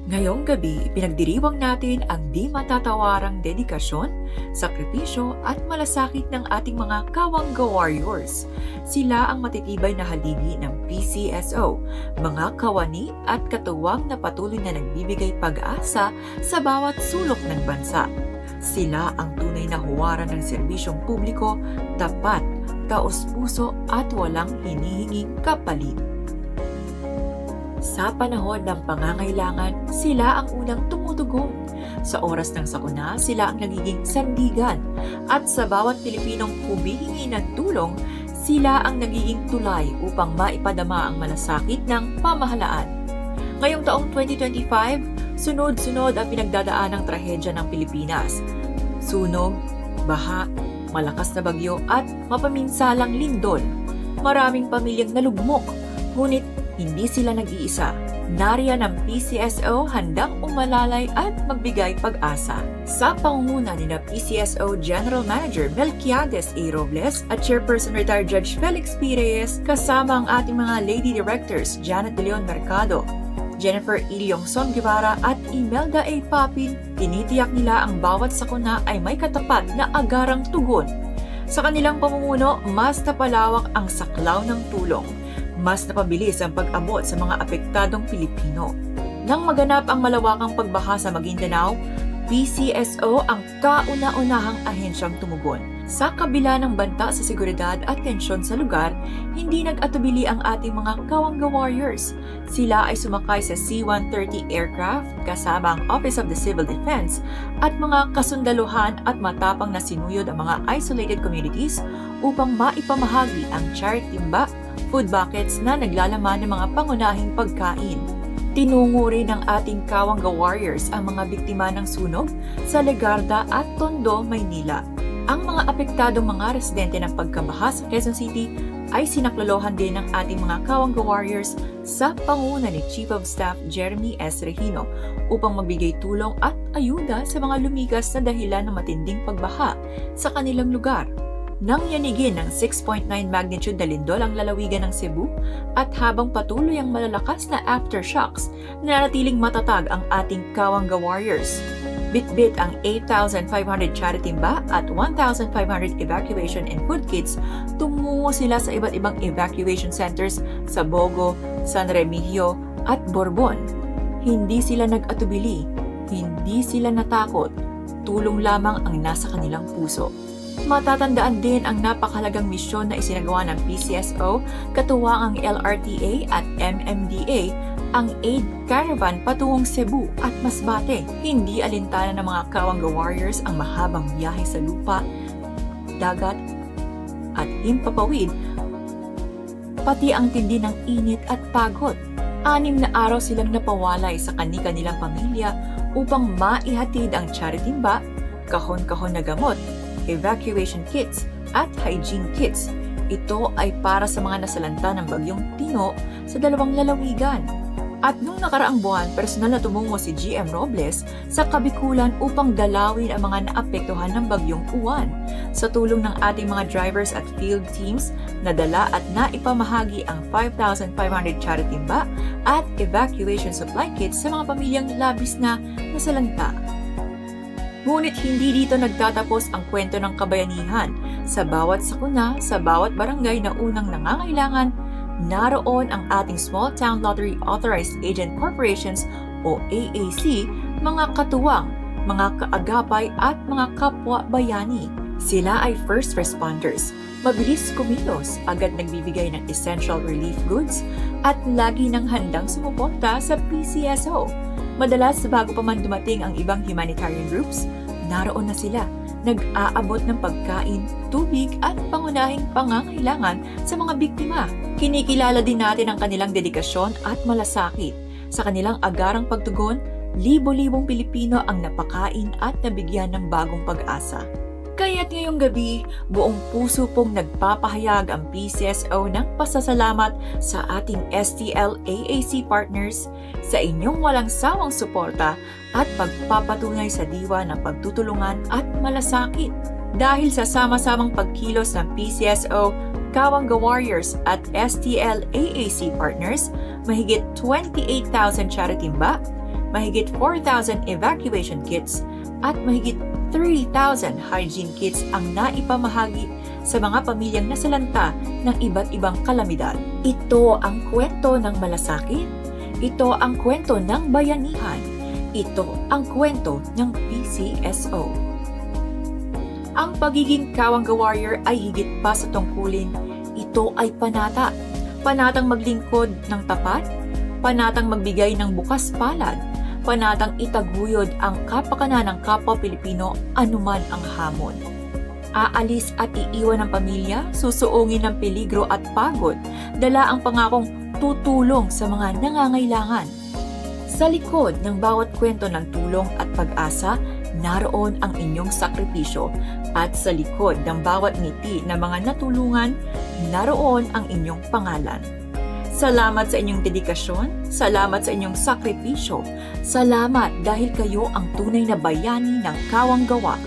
Ngayong gabi, pinagdiriwang natin ang di matatawarang dedikasyon, sakripisyo at malasakit ng ating mga Kawangga Warriors. Sila ang matitibay na haligi ng PCSO, mga kawani at katuwang na patuloy na nagbibigay pag-asa sa bawat sulok ng bansa. Sila ang tunay na huwaran ng serbisyong publiko, tapat, taos-puso at walang hinihinging kapalit. Sa panahon ng pangangailangan, sila ang unang tumutugon. Sa oras ng sakuna, sila ang nagiging sandigan. At sa bawat Pilipinong humihingi ng tulong, sila ang nagiging tulay upang maipadama ang malasakit ng pamahalaan. Ngayong taong 2025, sunod-sunod ang pinagdadaan ng trahedya ng Pilipinas. Sunog, baha, malakas na bagyo at mapaminsalang lindol. Maraming pamilyang nalugmok, ngunit hindi sila nag-iisa. Nariyan ang PCSO handang umalalay at magbigay pag-asa. Sa pangunguna ni PCSO General Manager Melquiades A. Robles at Chairperson Retired Judge Felix P. Reyes, kasama ang ating mga Lady Directors Janet De Leon Mercado, Jennifer Ilyongson Guevara at Imelda A. Papin, tinitiyak nila ang bawat sakuna ay may katapat na agarang tugon. Sa kanilang pamumuno, mas napalawak ang saklaw ng tulong. Mas napabilis ang pag-abot sa mga apektadong Pilipino. Nang maganap ang malawakang pagbaha sa Maguindanao, PCSO ang kauna-unahang ahensyang tumugon. Sa kabila ng banta sa seguridad at tensyon sa lugar, hindi nag-atubili ang ating mga Kawangga Warriors. Sila ay sumakay sa C-130 aircraft kasama ang Office of the Civil Defense at mga kasundaluhan at matapang na sinuyod ang mga isolated communities upang maipamahagi ang charity timba, food buckets na naglalaman ng mga pangunahing pagkain. Tinungo rin ng ating Kawangga Warriors ang mga biktima ng sunog sa Legarda at Tondo, Maynila. Ang mga apektadong mga residente ng pagkabaha sa Quezon City ay sinaklolohan din ng ating mga Kawangga Warriors sa pangunguna ni Chief of Staff Jeremy S. Regino upang magbigay tulong at ayuda sa mga lumikas na dahilan ng matinding pagbaha sa kanilang lugar. Nang yanigin ng 6.9 magnitude na lindol ang lalawigan ng Cebu at habang patuloy ang malalakas na aftershocks, nananatiling matatag ang ating Kawangga Warriors. Bitbit ang 8,500 charity timba at 1,500 evacuation and food kits, tumungo sila sa iba't ibang evacuation centers sa Bogo, San Remigio at Borbon. Hindi sila nag-atubili, hindi sila natakot, tulong lamang ang nasa kanilang puso. Matatandaan din ang napakahalagang misyon na isinagawa ng PCSO, katuwang ang LRTA at MMDA, ang aid caravan patungong Cebu at Masbate. Hindi alintana ng mga Kawangga Warriors ang mahabang biyahe sa lupa, dagat at himpapawid, pati ang tindi ng init at pagod. 6 na araw silang napawalay sa kani-kanilang pamilya upang maihatid ang charity timba, kahon-kahon na gamot, evacuation kits at hygiene kits. Ito ay para sa mga nasalanta ng bagyong Tino sa 2 lalawigan. At nung nakaraang buwan, personal na tumungo si GM Robles sa Kabikulan upang dalawin ang mga naapektuhan ng bagyong Uwan. Sa tulong ng ating mga drivers at field teams, nadala at naipamahagi ang 5,500 charity timba at evacuation supply kits sa mga pamilyang labis na nasalanta. Ngunit hindi dito nagtatapos ang kwento ng kabayanihan. Sa bawat sakuna, sa bawat barangay na unang nangangailangan, naroon ang ating Small Town Lottery Authorized Agent Corporations o AAC, mga katuwang, mga kaagapay at mga kapwa bayani. Sila ay first responders, mabilis kumilos, agad nagbibigay ng essential relief goods at lagi nang handang sumuporta sa PCSO. Madalas bago pa man dumating ang ibang humanitarian groups, naroon na sila, nag-aabot ng pagkain, tubig at pangunahing pangangailangan sa mga biktima. Kinikilala din natin ang kanilang dedikasyon at malasakit. Sa kanilang agarang pagtugon, libo-libong Pilipino ang napakain at nabigyan ng bagong pag-asa. Kaya't ngayong gabi, buong puso pong nagpapahayag ang PCSO ng pasasalamat sa ating STL-AAC partners sa inyong walang sawang suporta at pagpapatunay sa diwa ng pagtutulungan at malasakit. Dahil sa sama-samang pagkilos ng PCSO, Kawangga Warriors at STL-AAC partners, mahigit 28,000 charity timba, mahigit 4,000 evacuation kits at mahigit 30,000 hygiene kits ang naipamahagi sa mga pamilyang nasalanta ng iba't ibang kalamidad. Ito ang kwento ng malasakit. Ito ang kwento ng bayanihan. Ito ang kwento ng PCSO. Ang pagiging Kawangga Warrior ay higit pa sa tungkulin. Ito ay panata. Panatang maglingkod ng tapat, panatang magbigay ng bukas palad, panatang itaguyod ang kapakanan ng kapwa Pilipino anuman ang hamon. Aalis at iiwan ng pamilya, susuungin ng peligro at pagod, dala ang pangakong tutulong sa mga nangangailangan. Sa likod ng bawat kwento ng tulong at pag-asa, naroon ang inyong sakripisyo, at sa likod ng bawat ngiti ng mga natulungan, naroon ang inyong pangalan. Salamat sa inyong dedikasyon, salamat sa inyong sakripisyo, salamat dahil kayo ang tunay na bayani ng Kawanggawa.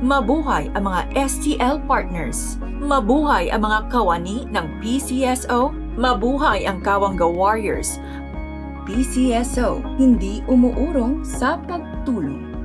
Mabuhay ang mga STL partners! Mabuhay ang mga kawani ng PCSO! Mabuhay ang Kawangga Warriors! PCSO, hindi umuurong sa pagtulong.